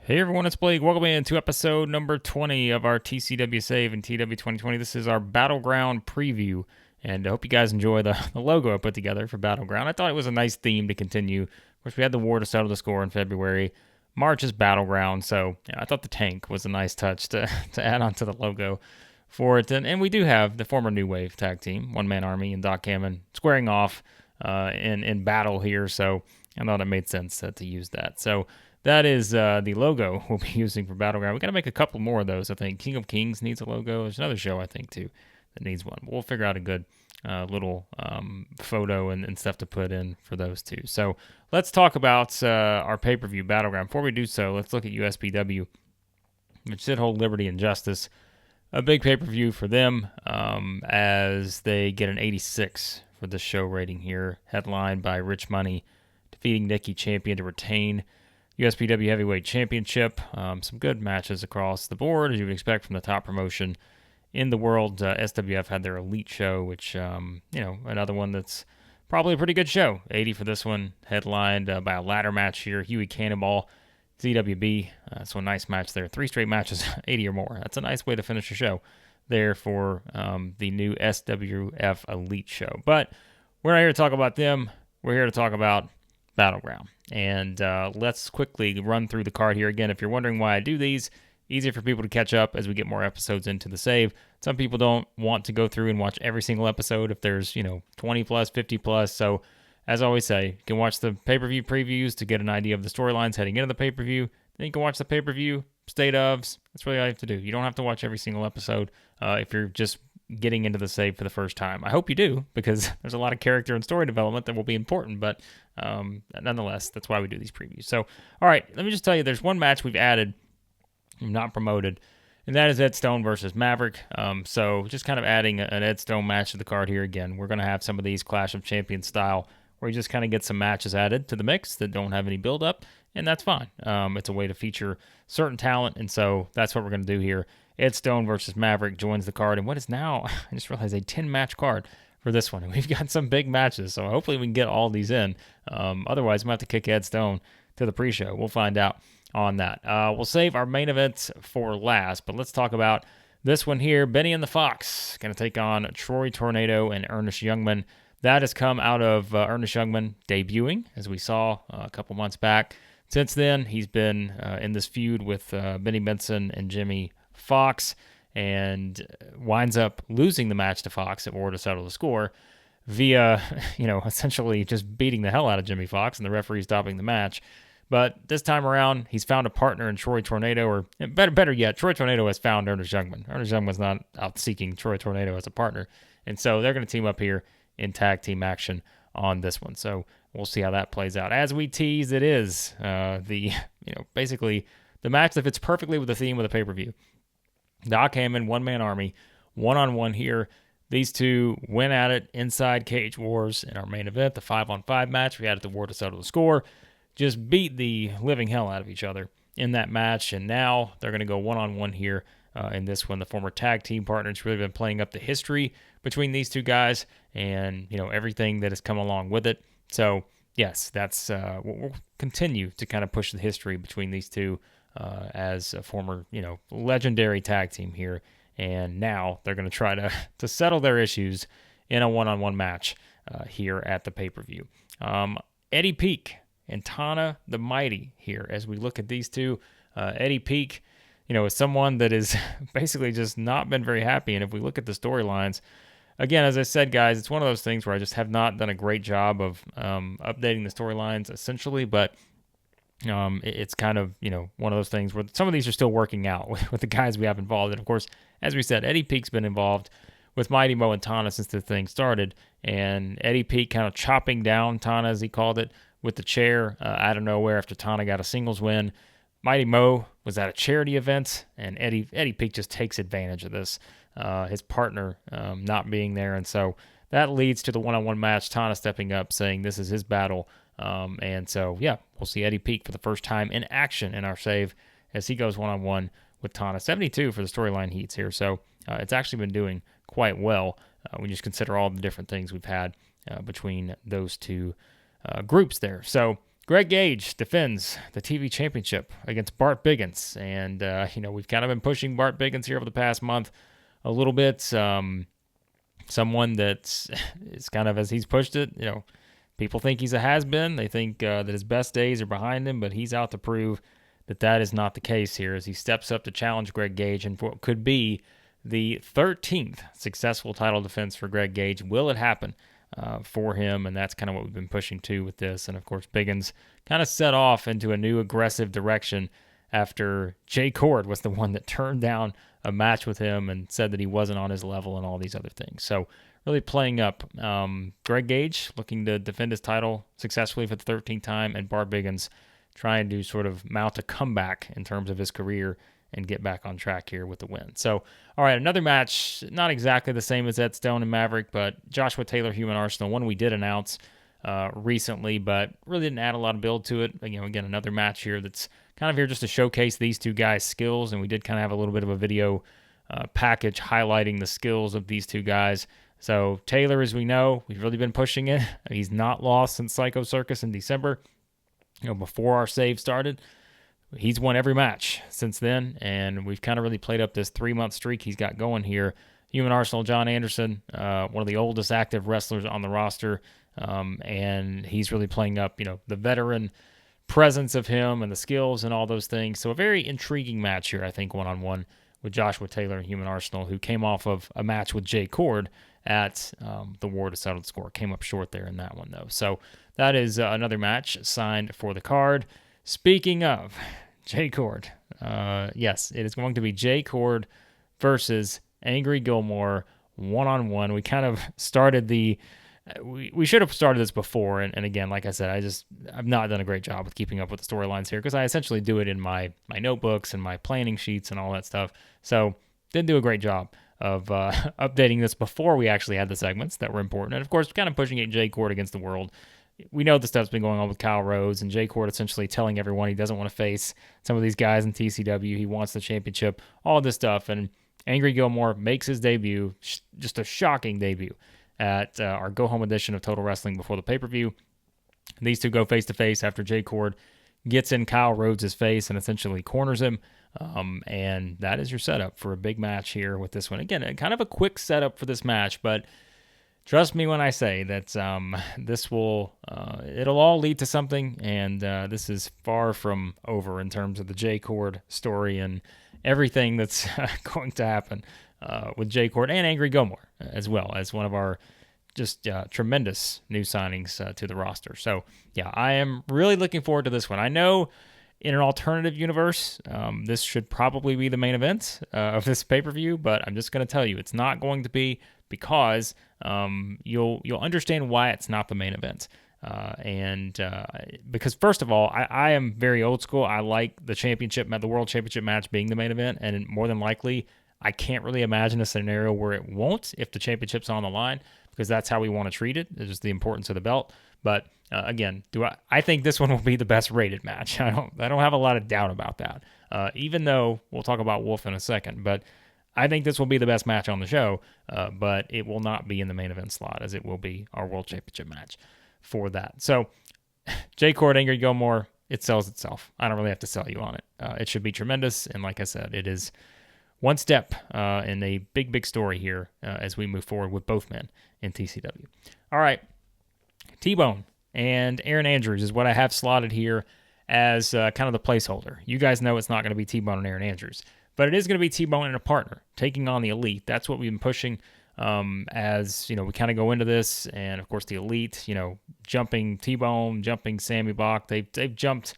Hey everyone, it's Blake. Welcome into episode number 20 of our TCW Save and TW 2020. This is our Battleground preview, and I hope you guys enjoy the logo I put together for Battleground. I thought it was a nice theme to continue. Of course, we had the war to settle the score in February. March is Battleground, so I thought the tank was a nice touch to add onto the logo for it. And we do have the former New Wave tag team, One Man Army and Doc Hammond, squaring off in battle here, so I thought it made sense to use that. So that is the logo we'll be using for Battleground. We got to make a couple more of those, I think. King of Kings needs a logo. There's another show, I think, too, that needs one. But we'll figure out a good little photo and stuff to put in for those two. So let's talk about our pay-per-view Battleground. Before we do so, let's look at USPW, which did hold Liberty and Justice. A big pay-per-view for them as they get an 86 for the show rating here, headlined by Rich Money defeating Nikki Champion to retain USPW Heavyweight Championship. Some good matches across the board, as you would expect from the top promotion in the world. SWF had their Elite show, which, another one that's probably a pretty good show. 80 for this one, headlined by a ladder match here. Huey Cannonball, ZWB. So a nice match there. 3 straight matches, 80 or more. That's a nice way to finish the show there for the new SWF Elite show. But we're not here to talk about them. We're here to talk about Battleground. And let's quickly run through the card here. Again, if you're wondering why I do these, easier for people to catch up as we get more episodes into the save. Some people don't want to go through and watch every single episode if there's, 20 plus, 50 plus. So as I always say, you can watch the pay-per-view previews to get an idea of the storylines heading into the pay-per-view. Then you can watch the pay-per-view state ofs. That's really all you have to do. You don't have to watch every single episode if you're just getting into the save for the first time. I hope you do, because there's a lot of character and story development that will be important, but nonetheless, that's why we do these previews. So, all right, let me just tell you, there's one match we've added, not promoted, and that is Ed Stone versus Maverick. So just kind of adding an Ed Stone match to the card here again. We're going to have some of these Clash of Champions style, where you just kind of get some matches added to the mix that don't have any build-up, and that's fine. It's a way to feature certain talent, and so that's what we're going to do here. Ed Stone versus Maverick joins the card, and what is now, I just realized, a 10-match card for this one. And we've got some big matches, so hopefully we can get all these in. Otherwise, we might have to kick Ed Stone to the pre-show. We'll find out on that. We'll save our main events for last, but let's talk about this one here. Benny and the Fox going to take on Troy Tornado and Ernest Youngman. That has come out of Ernest Youngman debuting, as we saw a couple months back. Since then, he's been in this feud with Benny Benson and Jimmy Fox, and winds up losing the match to Fox at War to settle the score via, essentially just beating the hell out of Jimmy Fox and the referee stopping the match. But this time around, he's found a partner in Troy Tornado, or better yet, Troy Tornado has found Ernest Youngman. Ernest Youngman's not out seeking Troy Tornado as a partner, and so they're going to team up here in tag team action on this one. So we'll see how that plays out. As we tease, it is basically the match that fits perfectly with the theme of the pay-per-view. Doc Hammond, one-man army, one-on-one here. These two went at it inside Cage Wars in our main event, the 5-on-5 match. We had it the War to settle the score. Just beat the living hell out of each other in that match, and now they're going to go one-on-one here in this one. The former tag team partners really been playing up the history between these two guys and, everything that has come along with it. So, yes, that's we'll continue to kind of push the history between these two as a former, legendary tag team here. And now they're going to try to settle their issues in a one-on-one match here at the pay-per-view. Eddie Peak and Tana the Mighty here as we look at these two. Eddie Peak, is someone that is basically just not been very happy. And if we look at the storylines, again, as I said, guys, it's one of those things where I just have not done a great job of updating the storylines essentially, but it's kind of, one of those things where some of these are still working out with the guys we have involved. And of course, as we said, Eddie Peak's been involved with Mighty Mo and Tana since the thing started. And Eddie Peak kind of chopping down Tana, as he called it, with the chair out of nowhere after Tana got a singles win. Mighty Mo was at a charity event, and Eddie Peak just takes advantage of this, his partner not being there. And so that leads to the one-on-one match, Tana stepping up, saying this is his battle. And so, yeah, we'll see Eddie Peak for the first time in action in our save as he goes one-on-one with Tana. 72 for the storyline heats here. So it's actually been doing quite well when you just consider all the different things we've had between those two groups there. So Greg Gage defends the TV championship against Bart Biggins. And, we've kind of been pushing Bart Biggins here over the past month a little bit. Someone that's it's kind of, as he's pushed it, people think he's a has-been. They think that his best days are behind him, but he's out to prove that is not the case here as he steps up to challenge Greg Gage and what could be the 13th successful title defense for Greg Gage. Will it happen for him? And that's kind of what we've been pushing to with this. And, of course, Biggins kind of set off into a new aggressive direction after Jay Chord was the one that turned down a match with him and said that he wasn't on his level and all these other things. So really playing up Greg Gage looking to defend his title successfully for the 13th time, and Bart Biggins trying to sort of mount a comeback in terms of his career and get back on track here with the win. So, all right, another match, not exactly the same as Ed Stone and Maverick, but Joshua Taylor, Human Arsenal, one we did announce recently, but really didn't add a lot of build to it. Again, another match here that's kind of here just to showcase these two guys' skills, and we did kind of have a little bit of a video package highlighting the skills of these two guys. So Taylor, as we know, we've really been pushing it. He's not lost since Psycho Circus in December, before our save started. He's won every match since then, and we've kind of really played up this 3-month streak he's got going here. Human Arsenal, John Anderson, one of the oldest active wrestlers on the roster, and he's really playing up, the veteran presence of him and the skills and all those things. So a very intriguing match here, I think, one-on-one with Joshua Taylor and Human Arsenal, who came off of a match with Jay Chord at the War to settle the score. Came up short there in that one, though. So that is another match signed for the card. Speaking of Jay Chord, yes, it is going to be Jay Chord versus Angry Gilmore one-on-one. We kind of started we should have started this before, and again, like I said, I've not done a great job with keeping up with the storylines here because I essentially do it in my notebooks and my planning sheets and all that stuff. So didn't do a great job of updating this before we actually had the segments that were important. And of course, kind of pushing it Jay Chord against the world. We know the stuff's been going on with Kyle Rhodes and Jay Chord essentially telling everyone he doesn't want to face some of these guys in TCW. He wants the championship, all this stuff. And Angry Gilmore makes his debut, just a shocking debut, at our go-home edition of Total Wrestling before the pay-per-view. These two go face-to-face after Jay Chord gets in Kyle Rhodes' face and essentially corners him. And that is your setup for a big match here with this one. Again, kind of a quick setup for this match, but trust me when I say that this it'll all lead to something, and this is far from over in terms of the Jay Chord story and everything that's going to happen with Jay Chord and Angry Gilmore as well as one of our just tremendous new signings to the roster. So, yeah, I am really looking forward to this one. I know in an alternative universe, this should probably be the main event of this pay-per-view, but I'm just going to tell you it's not going to be, because you'll understand why it's not the main event. Because first of all, I am very old school. I like the World Championship match being the main event, and more than likely, I can't really imagine a scenario where it won't if the championship's on the line, because that's how we want to treat it. It's just the importance of the belt. But again, I think this one will be the best rated match. I don't have a lot of doubt about that. Even though we'll talk about Wolf in a second, but I think this will be the best match on the show. But it will not be in the main event slot, as it will be our World Championship match for that. So Jay Chord, Angry Gilmore, it sells itself. I don't really have to sell you on it. It should be tremendous, and like I said, it is one step in a big, big story here as we move forward with both men in TCW. All right, T-Bone and Aaron Andrews is what I have slotted here as kind of the placeholder. You guys know it's not going to be T-Bone and Aaron Andrews, but it is going to be T-Bone and a partner taking on the Elite. That's what we've been pushing as, we kind of go into this. And, of course, the Elite, jumping T-Bone, jumping Sammy Bach. They've jumped.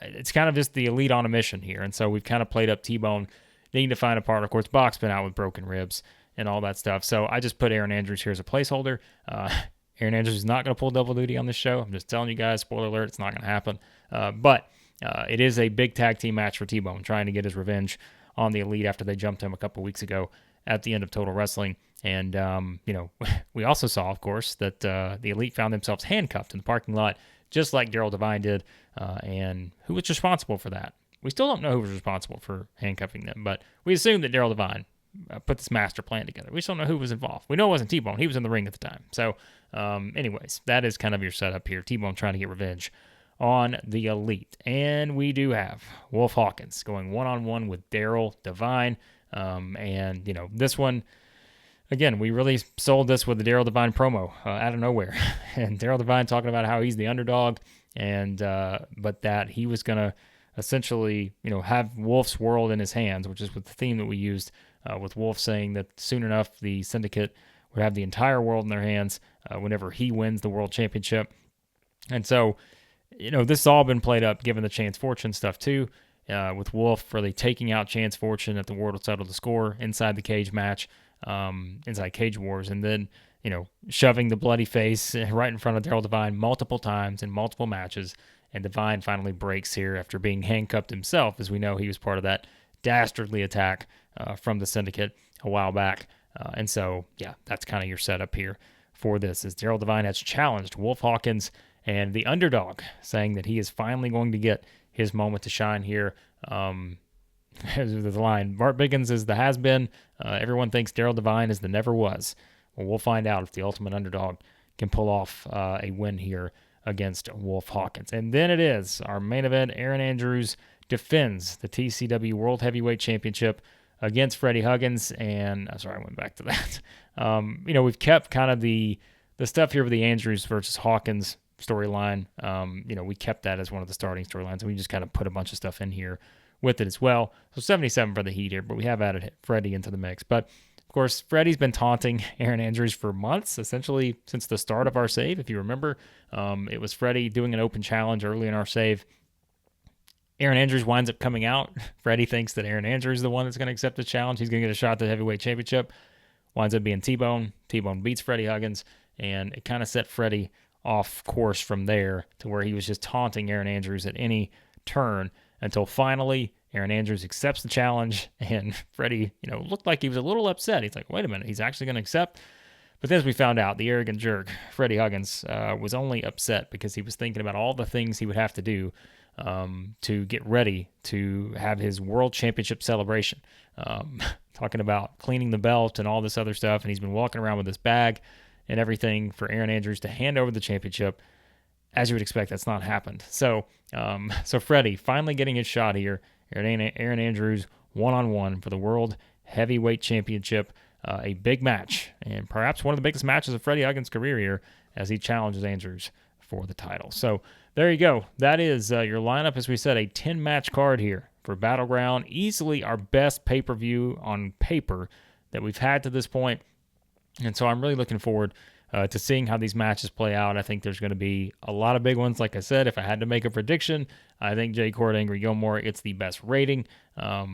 It's kind of just the Elite on a mission here. And so we've kind of played up T-Bone needing to find a partner. Of course, Bach's been out with broken ribs and all that stuff. So I just put Aaron Andrews here as a placeholder. Aaron Andrews is not going to pull double duty on this show. I'm just telling you guys, spoiler alert, it's not going to happen. But it is a big tag team match for T-Bone, trying to get his revenge on the Elite after they jumped him a couple weeks ago at the end of Total Wrestling. And, we also saw, of course, that the Elite found themselves handcuffed in the parking lot, just like Darryl Devine did. And who was responsible for that? We still don't know who was responsible for handcuffing them, but we assume that Darryl Devine put this master plan together. We just don't know who was involved. We know it wasn't T-Bone. He was in the ring at the time. So, anyways, that is kind of your setup here. T-Bone trying to get revenge on the Elite. And we do have Wolf Hawkins going one-on-one with Darryl Devine. And, this one, again, we really sold this with the Darryl Devine promo out of nowhere. And Darryl Devine talking about how he's the underdog, and but that he was going to essentially, have Wolf's world in his hands, which is with the theme that we used with Wolf saying that soon enough the Syndicate would have the entire world in their hands whenever he wins the World Championship. And so, this has all been played up given the Chance Fortune stuff too, with Wolf really taking out Chance Fortune at the World Settle the Score inside the cage match, inside Cage Wars, and then, shoving the bloody face right in front of Darryl Devine multiple times in multiple matches. And Devine finally breaks here after being handcuffed himself. As we know, he was part of that dastardly attack from the Syndicate a while back. And so, that's kind of your setup here for this, as Darryl Devine has challenged Wolf Hawkins and the underdog, saying that he is finally going to get his moment to shine here. There's the line, Bart Biggins is the has-been. Everyone thinks Darryl Devine is the never was. Well, we'll find out if the ultimate underdog can pull off a win here against Wolf Hawkins. And then it is our main event. Aaron Andrews defends the TCW World Heavyweight Championship against Freddy Huggins. And I went back to that. We've kept kind of the stuff here with the Andrews versus Hawkins storyline. We kept that as one of the starting storylines, and we just kind of put a bunch of stuff in here with it as well. So 77 for the Heat here, but we have added Freddy into the mix. But of course, Freddy's been taunting Aaron Andrews for months, essentially since the start of our save. If you remember, it was Freddy doing an open challenge early in our save. Aaron Andrews winds up coming out. Freddy thinks that Aaron Andrews is the one that's going to accept the challenge. He's going to get a shot at the heavyweight championship. Winds up being T-Bone. T-Bone beats Freddy Huggins, and it kind of set Freddy off course from there to where he was just taunting Aaron Andrews at any turn until finally Aaron Andrews accepts the challenge, and Freddy, looked like he was a little upset. He's like, wait a minute, he's actually going to accept? But then as we found out, the arrogant jerk, Freddy Huggins, was only upset because he was thinking about all the things he would have to do to get ready to have his world championship celebration. Talking about cleaning the belt and all this other stuff, and he's been walking around with this bag and everything for Aaron Andrews to hand over the championship. As you would expect, that's not happened. So Freddy finally getting his shot here. Aaron Andrews one-on-one for the World Heavyweight Championship. A big match, and perhaps one of the biggest matches of Freddy Huggins' career here as he challenges Andrews for the title. So there you go. That is your lineup. As we said, a 10-match card here for Battleground. Easily our best pay-per-view on paper that we've had to this point. And so I'm really looking forward to seeing how these matches play out. I think there's going to be a lot of big ones. Like I said, if I had to make a prediction, I think Chord, Angry Gilmore gets the best rating. I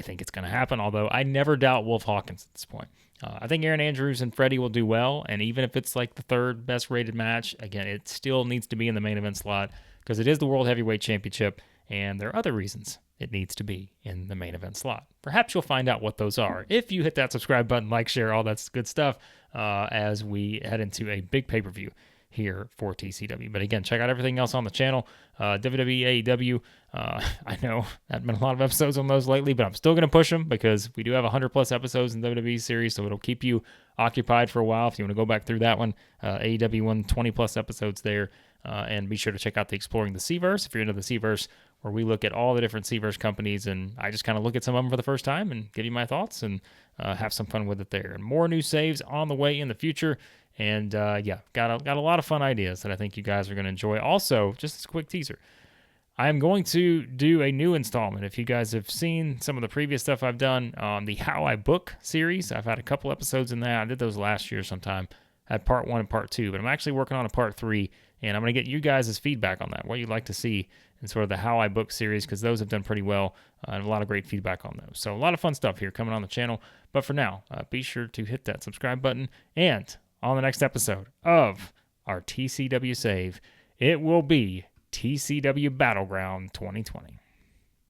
think it's going to happen, although I never doubt Wolf Hawkins at this point. I think Aaron Andrews and Freddy will do well, and even if it's like the third best rated match, again, it still needs to be in the main event slot because it is the World Heavyweight Championship, and there are other reasons it needs to be in the main event slot. Perhaps you'll find out what those are if you hit that subscribe button, like, share, all that good stuff as we head into a big pay-per-view here for TCW. But again, check out everything else on the channel. WWE, AEW, I know there have been a lot of episodes on those lately, but I'm still going to push them because we do have 100-plus episodes in the WWE series, so it'll keep you occupied for a while if you want to go back through that one. AEW won 20-plus episodes there. And be sure to check out the Exploring the C-Verse if you're into the C-Verse, where we look at all the different C-Verse companies, and I just kind of look at some of them for the first time and give you my thoughts and have some fun with it there. And more new saves on the way in the future. And got a lot of fun ideas that I think you guys are going to enjoy. Also, just as a quick teaser, I am going to do a new installment. If you guys have seen some of the previous stuff I've done on the How I Book series, I've had a couple episodes in that. I did those last year sometime. I had part 1 and part 2, but I'm actually working on a part 3, and I'm going to get you guys' feedback on that, what you'd like to see in sort of the How I Book series, because those have done pretty well, and a lot of great feedback on those. So a lot of fun stuff here coming on the channel. But for now, be sure to hit that subscribe button, and on the next episode of our TCW Save, it will be TCW Battleground 2020.